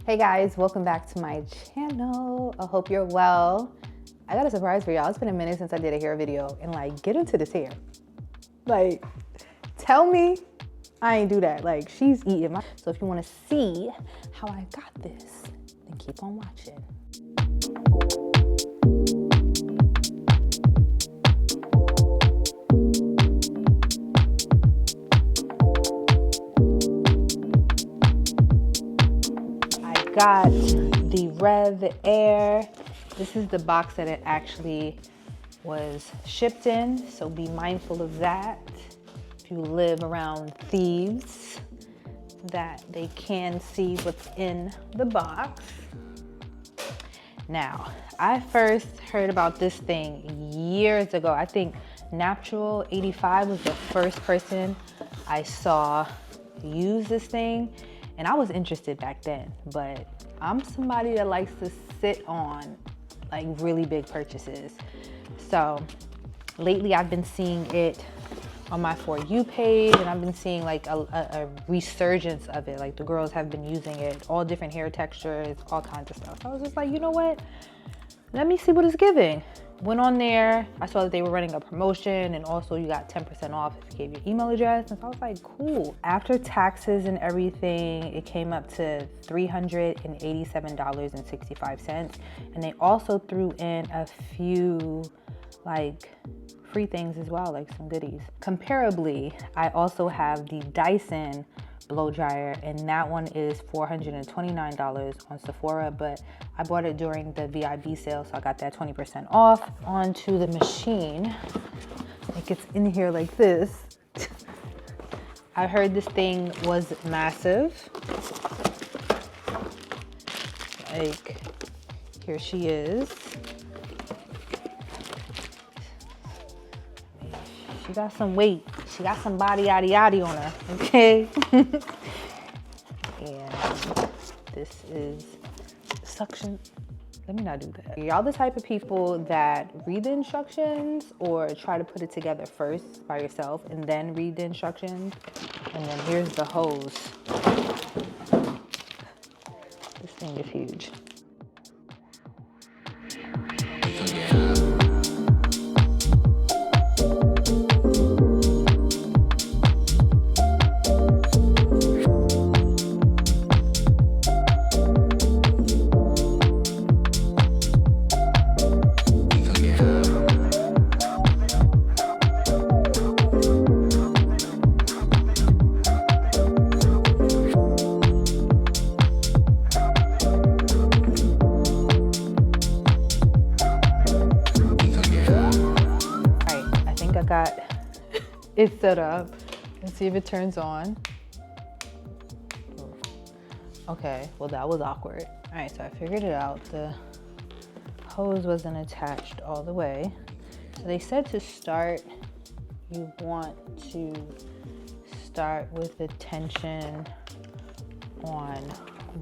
Hey guys, welcome back to my channel. I hope you're well. I got a surprise for y'all. It's been a minute since I did a hair video, and like, get into this hair. Like, tell me I ain't do that. Like, she's eating my. So if you want to see how I got this, then keep on watching. Got the Revair. This is the box that it actually was shipped in, so be mindful of that. If you live around thieves, that they can see what's in the box. Now, I first heard about this thing years ago. I think Natural 85 was the first person I saw use this thing. And I was interested back then, but I'm somebody that likes to sit on like really big purchases. So lately I've been seeing it on my For You page, and I've been seeing like a resurgence of it. Like the girls have been using it, all different hair textures, all kinds of stuff. So I was just like, you know what? Let me see what it's giving. Went on there, I saw that they were running a promotion, and also you got 10% off if you gave your email address. And so I was like, cool. After taxes and everything, it came up to $387.65. And they also threw in a few like free things as well, like some goodies. Comparably, I also have the Dyson blow dryer, and that one is $429 on Sephora, but I bought it during the VIB sale, so I got that 20% off. Onto the machine. It gets in here like this. I heard this thing was massive. Like, here she is. She got some weight. She got some body yaddy yaddy on her, okay? And this is suction. Let me not do that. Y'all the type of people that read the instructions or try to put it together first by yourself and then read the instructions? And then here's the hose. This thing is huge. Got it set up. Let's see if it turns on. Okay, well that was awkward. All right, so I figured it out. The hose wasn't attached all the way. So they said to start, you want to start with the tension on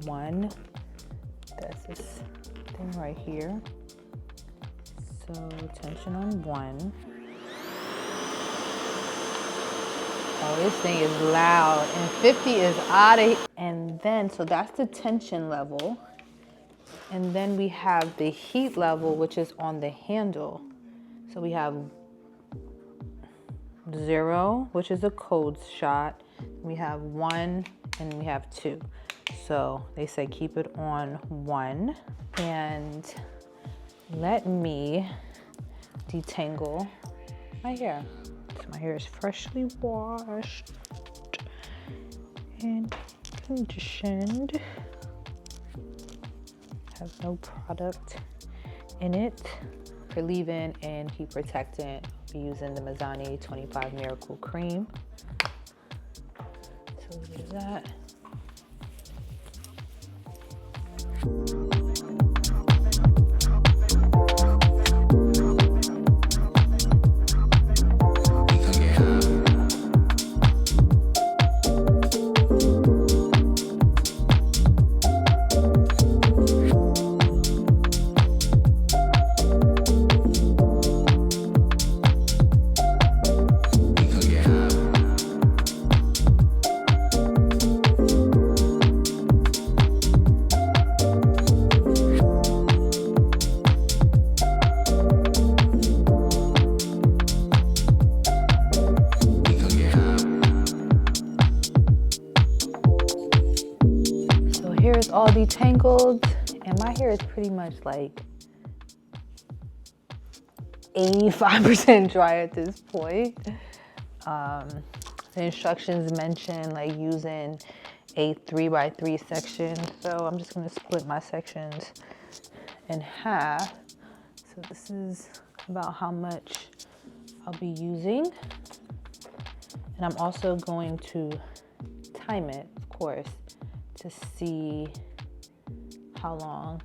1. That's this thing right here. So tension on 1. Oh, this thing is loud, and 50 is out of here. And then, so that's the tension level. And then we have the heat level, which is on the handle. So we have 0, which is a cold shot. We have 1, and we have 2. So they say keep it on 1. And let me detangle my hair. My hair is freshly washed and conditioned. Has no product in it. For leave-in and heat protectant, I'll be using the Mizani 25 Miracle Cream. So there's that. is all detangled, and my hair is pretty much like 85% dry at this point. The instructions mention like using a 3x3 section, so I'm just gonna split my sections in half. So this is about how much I'll be using. And I'm also going to time it, of course, to see how long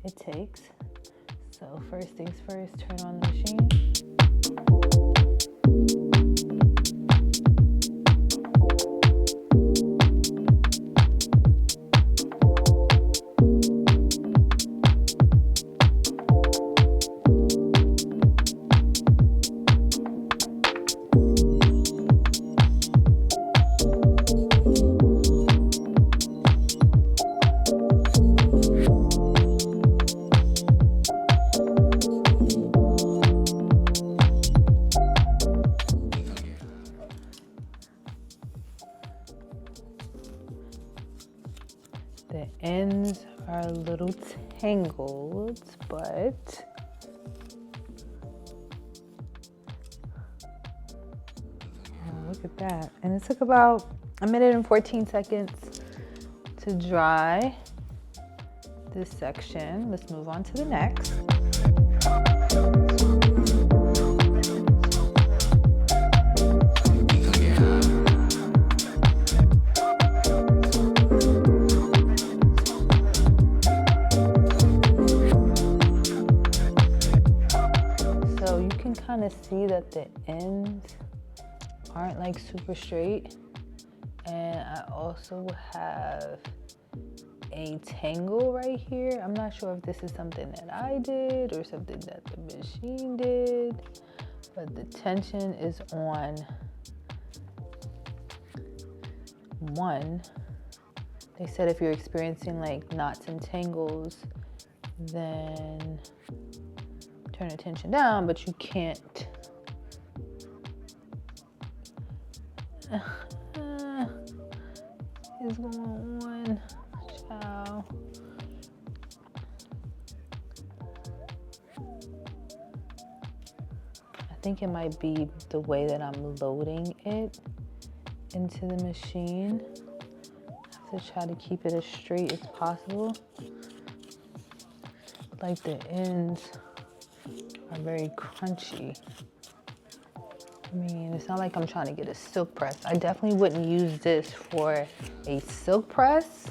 it takes. So first things first, turn on the machine. The ends are a little tangled, but look at that. And it took about 1 minute and 14 seconds to dry this section. Let's move on to the next. Kind of see that the ends aren't like super straight, and I also have a tangle right here. I'm not sure if this is something that I did or something that the machine did, but the tension is on one. They said if you're experiencing like knots and tangles, then turn the tension down, but you can't. Is going on, ciao. I think it might be the way that I'm loading it into the machine. I have to try to keep it as straight as possible. Like the ends are very crunchy. I mean, it's not like I'm trying to get a silk press. I definitely wouldn't use this for a silk press,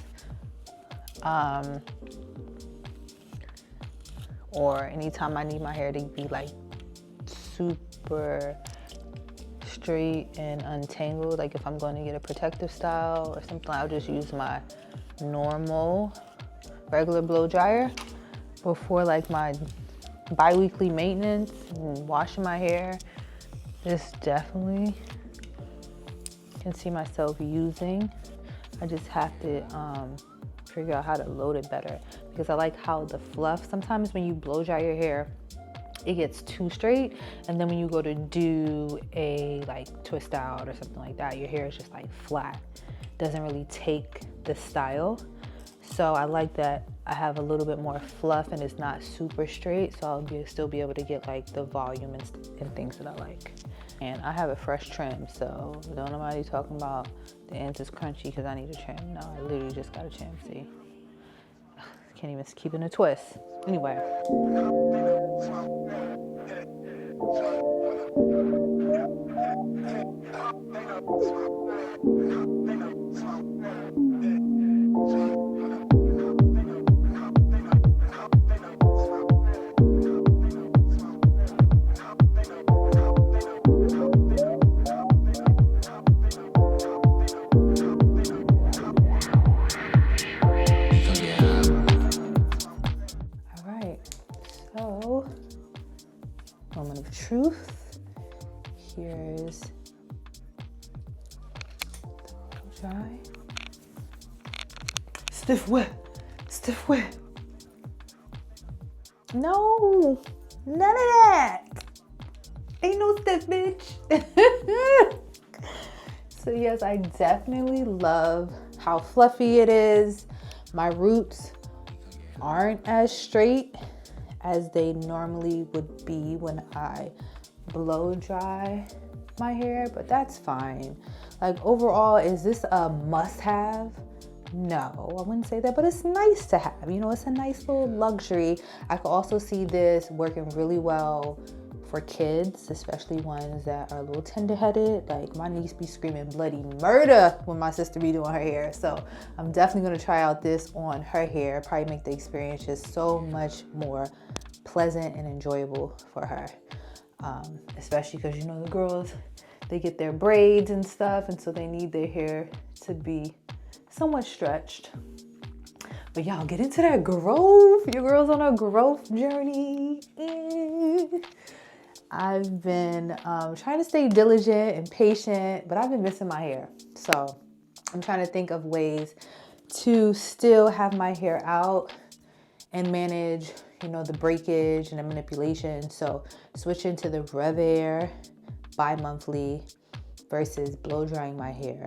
or anytime I need my hair to be like super straight and untangled. Like if I'm going to get a protective style or something, I'll just use my normal regular blow dryer. Before like my bi-weekly maintenance and washing my hair, this definitely can see myself using. I just have to figure out how to load it better, because I like how the fluff, sometimes when you blow dry your hair, it gets too straight, and then when you go to do a like twist out or something like that, your hair is just like flat. Doesn't really take the style. So I like that I have a little bit more fluff and it's not super straight, so I'll still be able to get like the volume and things that I like. And I have a fresh trim, so don't nobody talking about the ends is crunchy because I need a trim. No, I literally just got a trim, see? Can't even keep it in a twist. Anyway. Moment of truth. Here's dry. Stiff wet, stiff wet. No, none of that. Ain't no stiff, bitch. So yes, I definitely love how fluffy it is. My roots aren't as straight as they normally would be when I blow dry my hair, but that's fine. Like overall, is this a must-have? No, I wouldn't say that, but it's nice to have. You know, it's a nice little luxury. I could also see this working really well for kids, especially ones that are a little tender-headed. Like my niece be screaming bloody murder when my sister be doing her hair. So I'm definitely gonna try out this on her hair. Probably make the experience just so much more pleasant and enjoyable for her. Especially because, you know, the girls, they get their braids and stuff, and so they need their hair to be somewhat stretched. But y'all, get into that growth. Your girl's on a growth journey. I've been trying to stay diligent and patient, but I've been missing my hair. So I'm trying to think of ways to still have my hair out and manage, you know, the breakage and the manipulation. So switching to the Revair bi-monthly versus blow drying my hair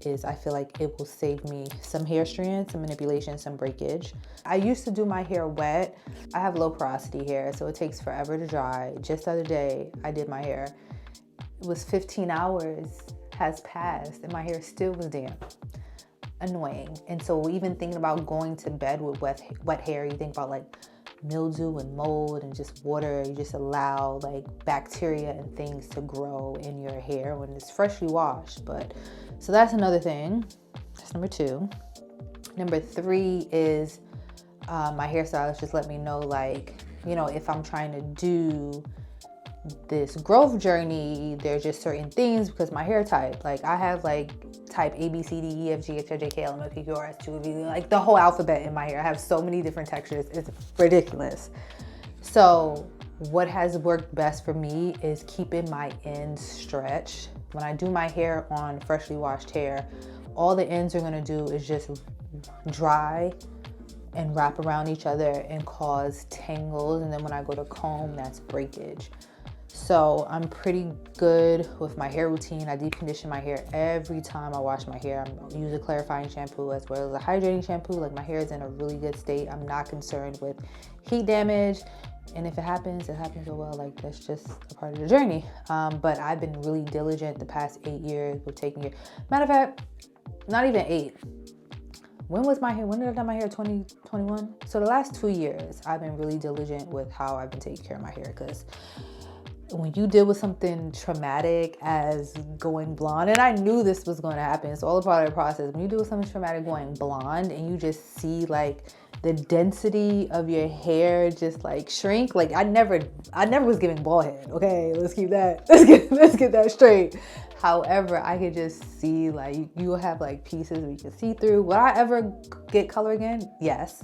is, I feel like it will save me some hair strands, some manipulation, some breakage. I used to do my hair wet. I have low porosity hair, so it takes forever to dry. Just the other day, I did my hair. It was 15 hours has passed and my hair still was damp. Annoying. And so even thinking about going to bed with wet hair, you think about like mildew and mold and just water. You just allow like bacteria and things to grow in your hair when it's freshly washed. But so that's another thing. That's number 2. Number 3 is my hairstylist just let me know, like, you know, if I'm trying to do this growth journey, there's just certain things because my hair type, like I have like type A, B, C, D, E, F, G, H, I, J, K, L, M, N, P, Q, R, S, T, U, V, like the whole alphabet in my hair. I have so many different textures. It's ridiculous. So what has worked best for me is keeping my ends stretched. When I do my hair on freshly washed hair, all the ends are gonna do is just dry and wrap around each other and cause tangles. And then when I go to comb, that's breakage. So I'm pretty good with my hair routine. I deep condition my hair every time I wash my hair. I use a clarifying shampoo as well as a hydrating shampoo. Like my hair is in a really good state. I'm not concerned with heat damage. And if it happens, oh well, like that's just a part of the journey. But I've been really diligent the past 8 years with taking care. Matter of fact, not even 8. When did I dye my hair? 2021? So the last 2 years, I've been really diligent with how I've been taking care of my hair, because when you deal with something traumatic as going blonde, and I knew this was going to happen, it's all a part of the process. When you deal with something traumatic going blonde and you just see like the density of your hair just like shrink, like I never was giving bald head. Okay, let's get that straight. However, I could just see like you'll have like pieces where you can see through. Will I ever get color again? Yes.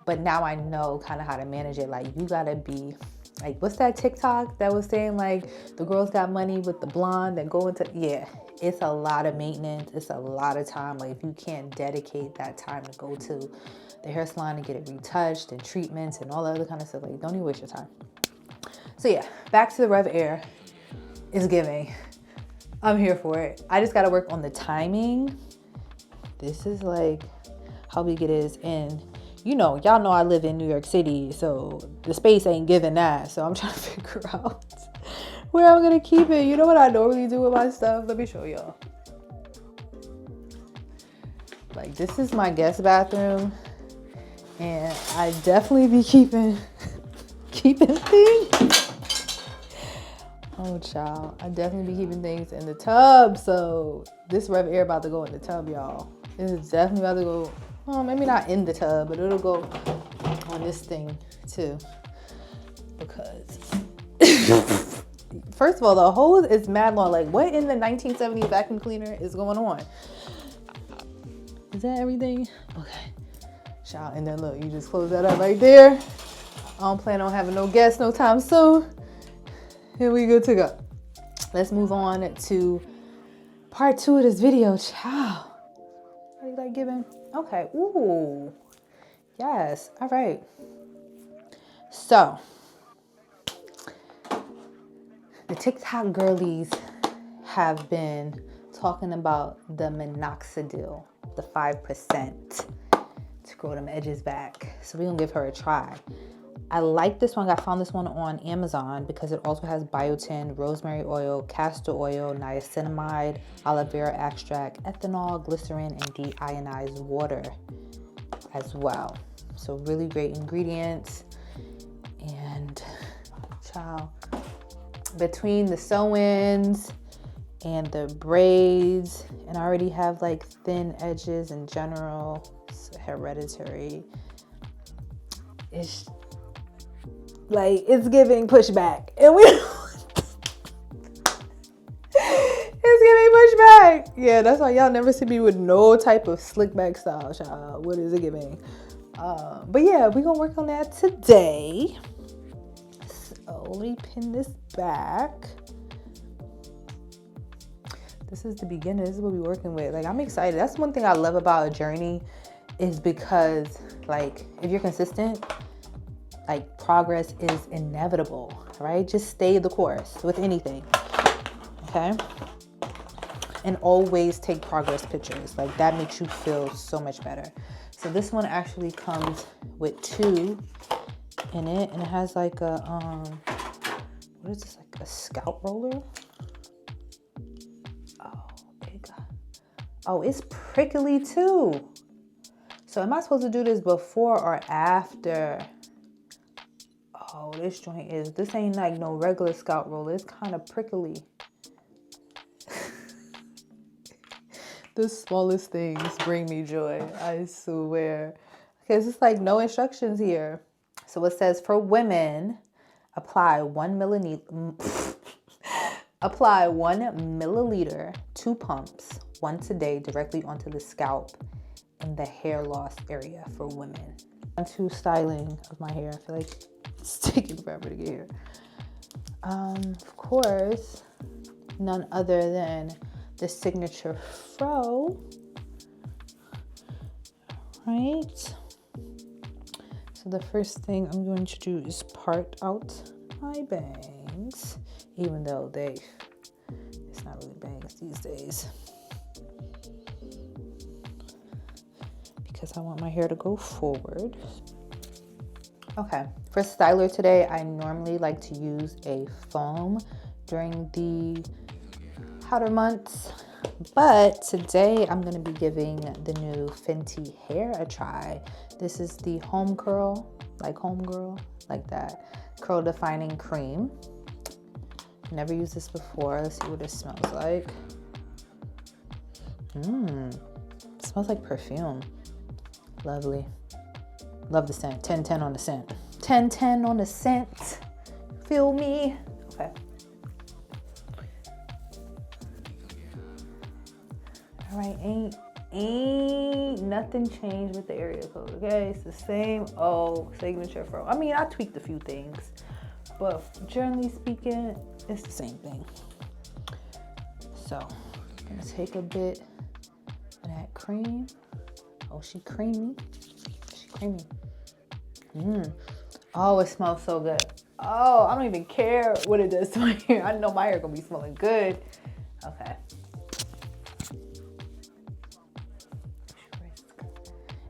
But now I know kind of how to manage it. Like you gotta be like, what's that TikTok that was saying like the girls got money with the blonde that go into, yeah, it's a lot of maintenance. It's a lot of time. Like if you can't dedicate that time to go to the hair salon and get it retouched and treatments and all that other kind of stuff, like don't even waste your time. So yeah, back to the Revair is giving. I'm here for it. I just got to work on the timing. This is like how big it is. And you know, y'all know I live in New York City, so the space ain't giving that. So I'm trying to figure out where I'm going to keep it. You know what I normally do with my stuff? Let me show y'all. Like this is my guest bathroom. And I definitely be keeping things. Oh, child. I definitely be keeping things in the tub. So this Revair about to go in the tub, y'all. It is definitely about to go, well, maybe not in the tub, but it'll go on this thing too. Because first of all, the hose is mad long. Like what in the 1970s vacuum cleaner is going on? Is that everything? Okay. Child, and then look, you just close that up right there. I don't plan on having no guests no time soon. Here we good to go. Let's move on to part 2 of this video. Child. Are you like giving? Okay. Ooh. Yes. All right. So, the TikTok girlies have been talking about the minoxidil, the 5%. grow them edges back. So we're gonna give her a try. I like this one. I found this one on Amazon because it also has biotin, rosemary oil, castor oil, niacinamide, aloe vera extract, ethanol, glycerin, and deionized water as well. So really great ingredients. And child, between the sew-ins and the braids, and I already have like thin edges in general, it's hereditary. It's like, it's giving pushback, and we it's giving pushback. Yeah, that's why y'all never see me with no type of slick back style, child. What is it giving? But yeah, we're gonna work on that today. So let me pin this back. This is the beginning. This is what we're working with. Like, I'm excited. That's one thing I love about a journey, is because like, if you're consistent, like, progress is inevitable, right? Just stay the course with anything, okay? And always take progress pictures. Like, that makes you feel so much better. So this one actually comes with 2 in it, and it has like a, what is this, like a scalp roller? Oh, big. Oh, it's prickly too. So am I supposed to do this before or after? Oh, this joint is, this ain't like no regular scalp roller. It's kind of prickly. The smallest things bring me joy, I swear. Because it's like no instructions here. So it says, for women, apply 1 milliliter, 2 pumps, once a day directly onto the scalp in the hair loss area for women. Onto styling of my hair. I feel like it's taking forever to get here. Of course, none other than the signature fro. Right. So the first thing I'm going to do is part out my bangs, even though it's not really bangs these days, because I want my hair to go forward. Okay, for styler today, I normally like to use a foam during the hotter months, but today I'm going to be giving the new Fenty hair a try. This is the home curl, like homegirl, like that, curl defining cream. Never used this before. Let's see what it smells like. It smells like perfume. Lovely. Love the scent. 10-10 on the scent. 10-10 on the scent. Feel me? Okay. All right, ain't nothing changed with the area code, okay? It's the same old signature fro. I mean, I tweaked a few things, but generally speaking, it's the same thing. So, I'm gonna take a bit of that cream. Oh, she creamy. She creamy. Oh, it smells so good. Oh, I don't even care what it does to my hair. I know my hair gonna be smelling good. Okay.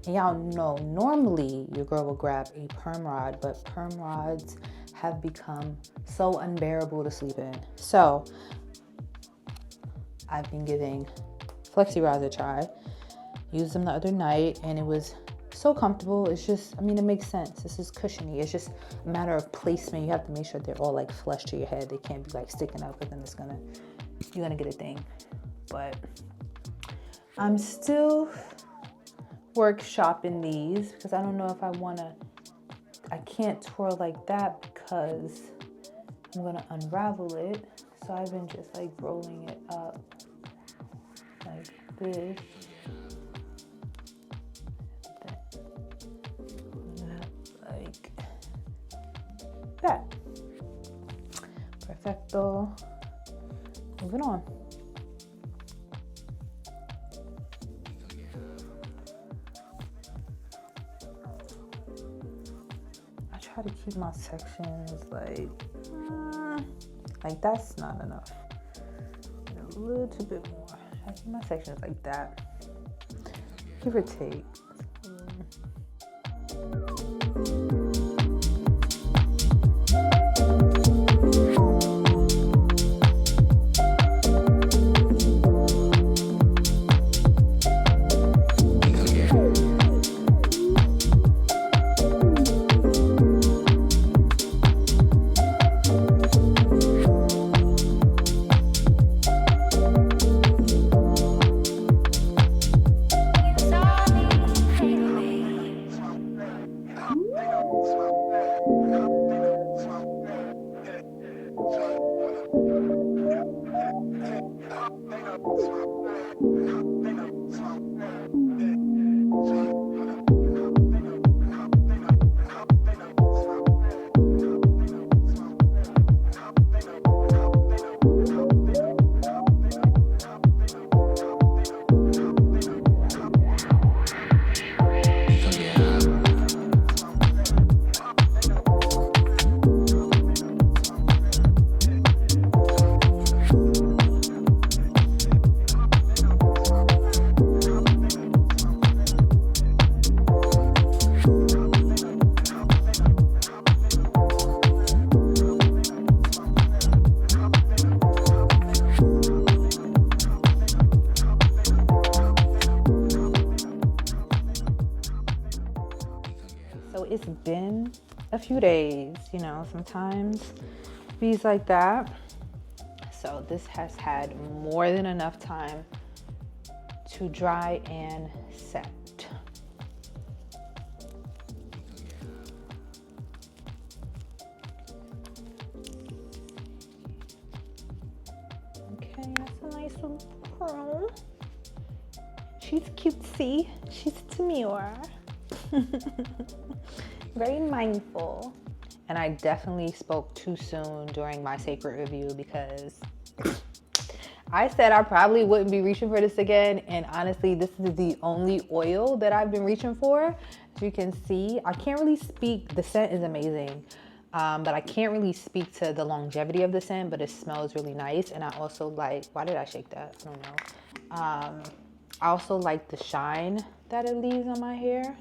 And y'all know, normally your girl will grab a perm rod, but perm rods have become so unbearable to sleep in. So I've been giving flexi rods a try. Used them the other night and it was so comfortable. It's just, I mean, it makes sense. This is cushiony. It's just a matter of placement. You have to make sure they're all like flush to your head. They can't be like sticking up, but then you're gonna get a thing. But I'm still workshopping these because I don't know if I can't twirl like that because I'm gonna unravel it. So I've been just like rolling it up like this. Like that. Perfecto. Moving on. I try to keep my sections like that's not enough. A little bit more. I keep my sections like that. Give or take. So it's been a few days, you know, sometimes bees like that. So this has had more than enough time to dry and set. Okay, that's a nice little curl. She's cutesy. She's demure. Very mindful. And I definitely spoke too soon during my sacred review because I said I probably wouldn't be reaching for this again. And honestly, this is the only oil that I've been reaching for. As you can see, I can't really speak. The scent is amazing. But I can't really speak to the longevity of the scent, but it smells really nice. And I also like, why did I shake that? I don't know. I also like the shine that it leaves on my hair.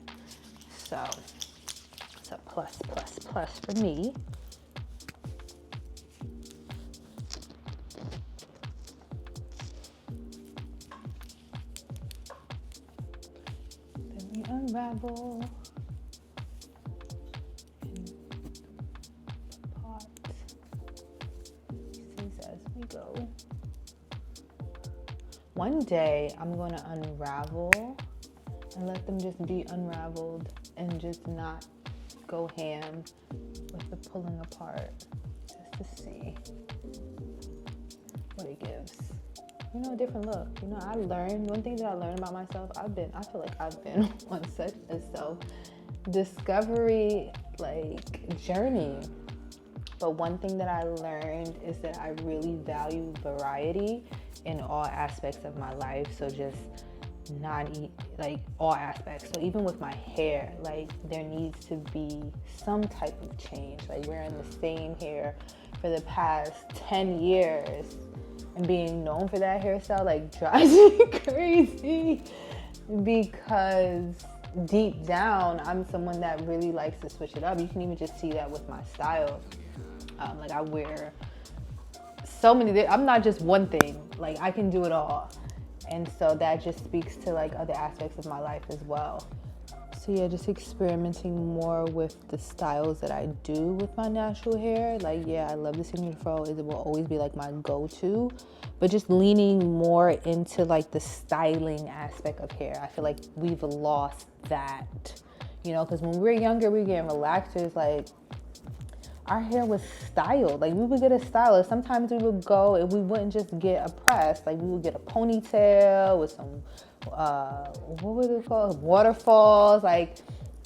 So it's a plus, plus, plus for me. Then we unravel. Go. One day I'm going to unravel and let them just be unraveled and just not go ham with the pulling apart, just to see what it gives. You know, a different look. You know, I learned, one thing that I learned about myself, I feel like I've been on such a self-discovery journey. But one thing that I learned is that I really value variety in all aspects of my life. So just all aspects. So even with my hair, there needs to be some type of change. Like wearing the same hair for the past 10 years and being known for that hairstyle drives me crazy because deep down, I'm someone that really likes to switch it up. You can even just see that with my style. I wear so many, I'm not just one thing, I can do it all. And so that just speaks to other aspects of my life as well. So yeah, just experimenting more with the styles that I do with my natural hair. I love the signature fro. It will always be my go-to, but just leaning more into the styling aspect of hair. I feel like we've lost that, you know, because when we were younger, we were getting relaxers, our hair was styled. We would get a stylist. Sometimes we would go and we wouldn't just get a press. We would get a ponytail with some, what were they called? Waterfalls. It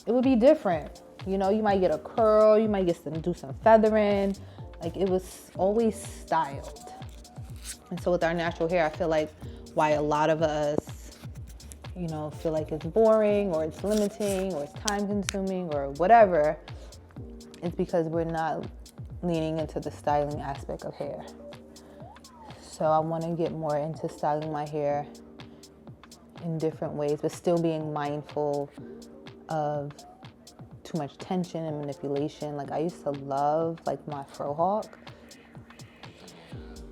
would be different. You know, you might get a curl. You might do some feathering. It was always styled. And so with our natural hair, I feel why a lot of us, you know, feel like it's boring or it's limiting or it's time consuming or whatever, it's because we're not leaning into the styling aspect of hair. So I want to get more into styling my hair in different ways, but still being mindful of too much tension and manipulation. I used to love my fro hawk,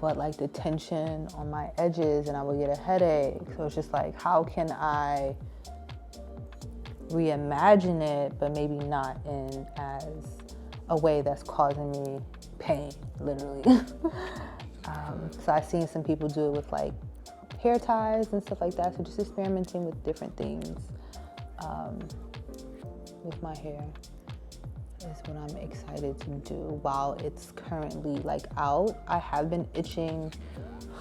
but the tension on my edges and I would get a headache. So it's just how can I reimagine it, but maybe not in as a way that's causing me pain, literally. So I've seen some people do it with hair ties and stuff like that. So just experimenting with different things with my hair is what I'm excited to do while it's currently out. I have been itching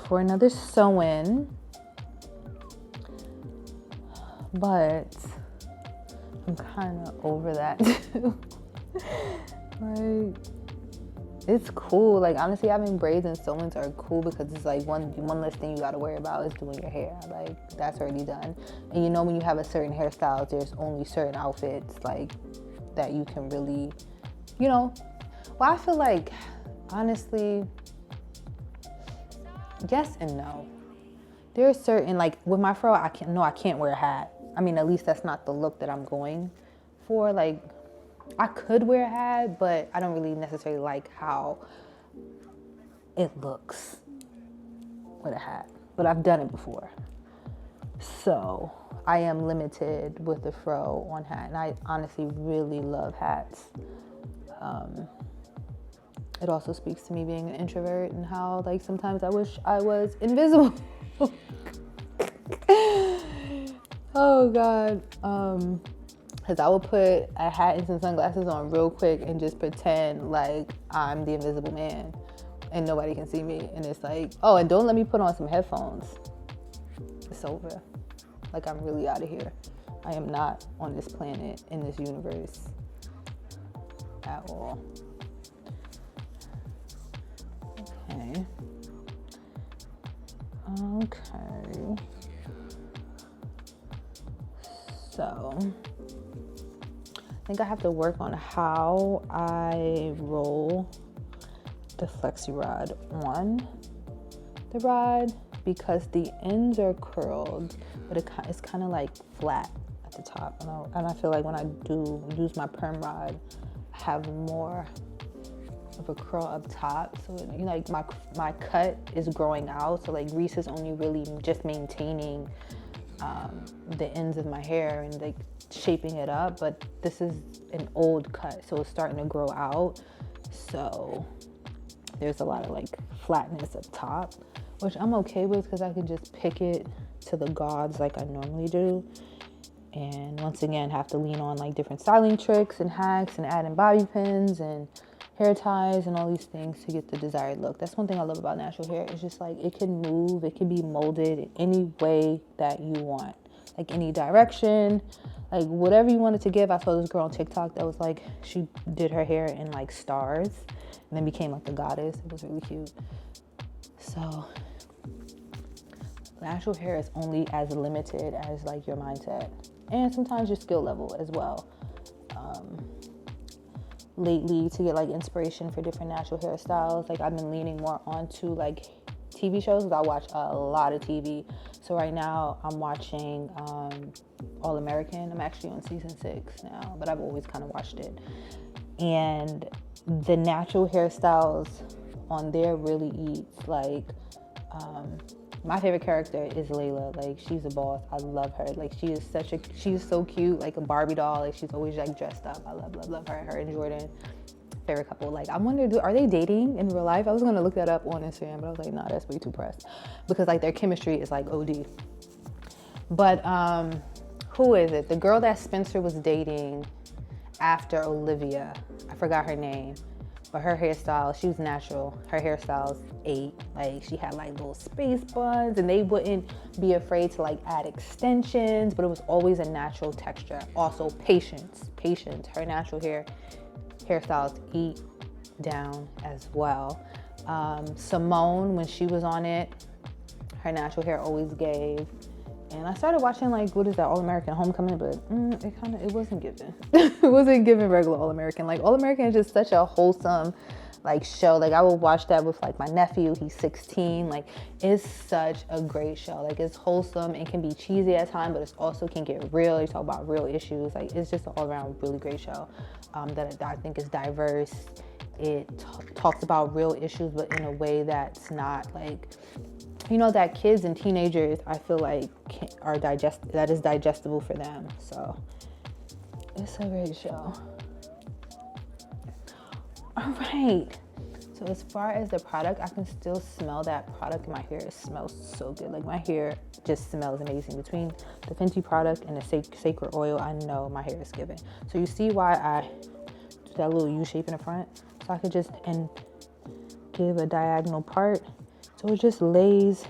for another sew-in, but I'm kind of over that too. It's cool. Honestly, having braids and sew-ins are cool because it's one less thing you gotta worry about is doing your hair. That's already done. And you know, when you have a certain hairstyle, there's only certain outfits that you can really, you know. Well, I feel honestly, yes and no. There's certain with my fro, I can't wear a hat. I mean, at least that's not the look that I'm going for. I could wear a hat, but I don't really necessarily like how it looks with a hat. But I've done it before. So I am limited with the fro on hat, and I honestly really love hats. It also speaks to me being an introvert and how like sometimes I wish I was invisible. Oh God. Cause I would put a hat and some sunglasses on real quick and just pretend like I'm the invisible man and nobody can see me. And it's like, oh, and don't let me put on some headphones. It's over. Like I'm really out of here. I am not on this planet, in this universe at all. Okay. Okay. So, I think I have to work on how I roll the flexi rod on the rod because the ends are curled, but it's kind of like flat at the top. And I feel like when I do use my perm rod, I have more of a curl up top, so you know, like my cut is growing out, so like Reese is only really just maintaining the ends of my hair and like shaping it up, but this is an old cut, so it's starting to grow out, so there's a lot of like flatness up top, which I'm okay with because I can just pick it to the gods like I normally do, and once again have to lean on like different styling tricks and hacks and adding bobby pins and hair ties and all these things to get the desired look. That's one thing I love about natural hair. It's just like it can move, it can be molded in any way that you want, like any direction, like whatever you wanted to give. I saw this girl on TikTok that was like, she did her hair in like stars and then became like the goddess. It was really cute. So natural hair is only as limited as like your mindset and sometimes your skill level as well. Lately, to get like inspiration for different natural hairstyles, like I've been leaning more onto like TV shows because I watch a lot of TV. So right now I'm watching All American. I'm actually on season 6 now, but I've always kind of watched it. And the natural hairstyles on there really eats. Like my favorite character is Layla. Like she's a boss. I love her. Like she's so cute, like a Barbie doll. Like she's always like dressed up. I love her. Her and Jordan, favorite couple. Like I wonder, are they dating in real life? I was gonna look that up on Instagram, but I was like, nah, that's way too pressed because like their chemistry is like OD. But who is it? The girl that Spencer was dating after Olivia. I forgot her name. But her hairstyle, she was natural. Her hairstyles ate. Like she had like little space buns and they wouldn't be afraid to like add extensions, but it was always a natural texture. Also patience. Her natural hairstyles eat down as well. Simone, when she was on it, her natural hair always gave. And I started watching like, what is that, All American Homecoming, but it wasn't given. It wasn't given regular All American. Like All American is just such a wholesome like show. Like I would watch that with like my nephew, he's 16. Like it's such a great show. Like it's wholesome and can be cheesy at times, but it also can get real. You talk about real issues. Like it's just an all around really great show that I think is diverse. It talks about real issues, but in a way that's not like, you know, that kids and teenagers, I feel like that is digestible for them. So it's a great show. All right. So as far as the product, I can still smell that product in my hair. It smells so good. Like my hair just smells amazing. Between the Fenty product and the Sacred Oil, I know my hair is given. So you see why I do that little U shape in the front? So I could just give a diagonal part. So it just lays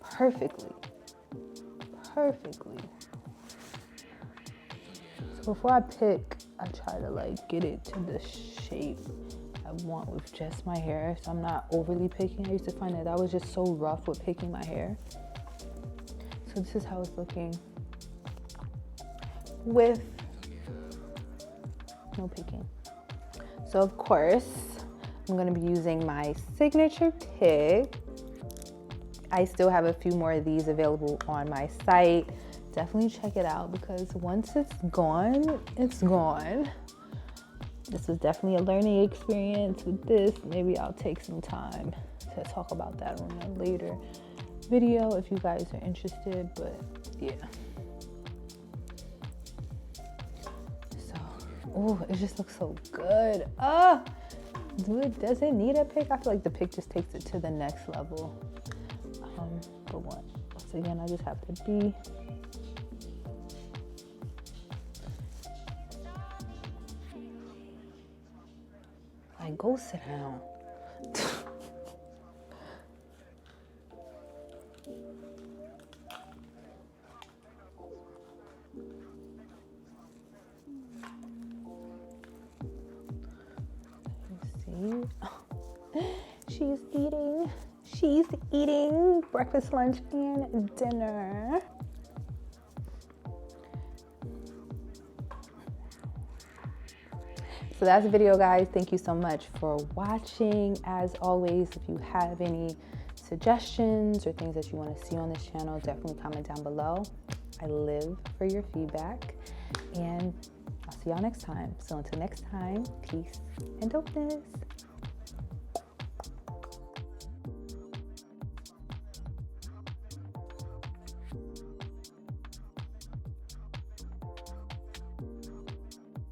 perfectly. So before I pick, I try to like get it to the shape I want with just my hair. So I'm not overly picking. I used to find that I was just so rough with picking my hair. So this is how it's looking with no picking. So of course, I'm gonna be using my signature pick. I still have a few more of these available on my site. Definitely check it out because once it's gone, it's gone. This was definitely a learning experience with this. Maybe I'll take some time to talk about that one later. video if you guys are interested, but yeah. So, oh, it just looks so good. Does it need a pick? I feel like the pick just takes it to the next level. But once again, I just have to be like, go sit down. She's eating breakfast, lunch, and dinner. So that's the video, guys. Thank you so much for watching. As always, if you have any suggestions or things that you want to see on this channel, definitely comment down below. I live for your feedback, and I'll see y'all next time. So until next time, peace and dopeness.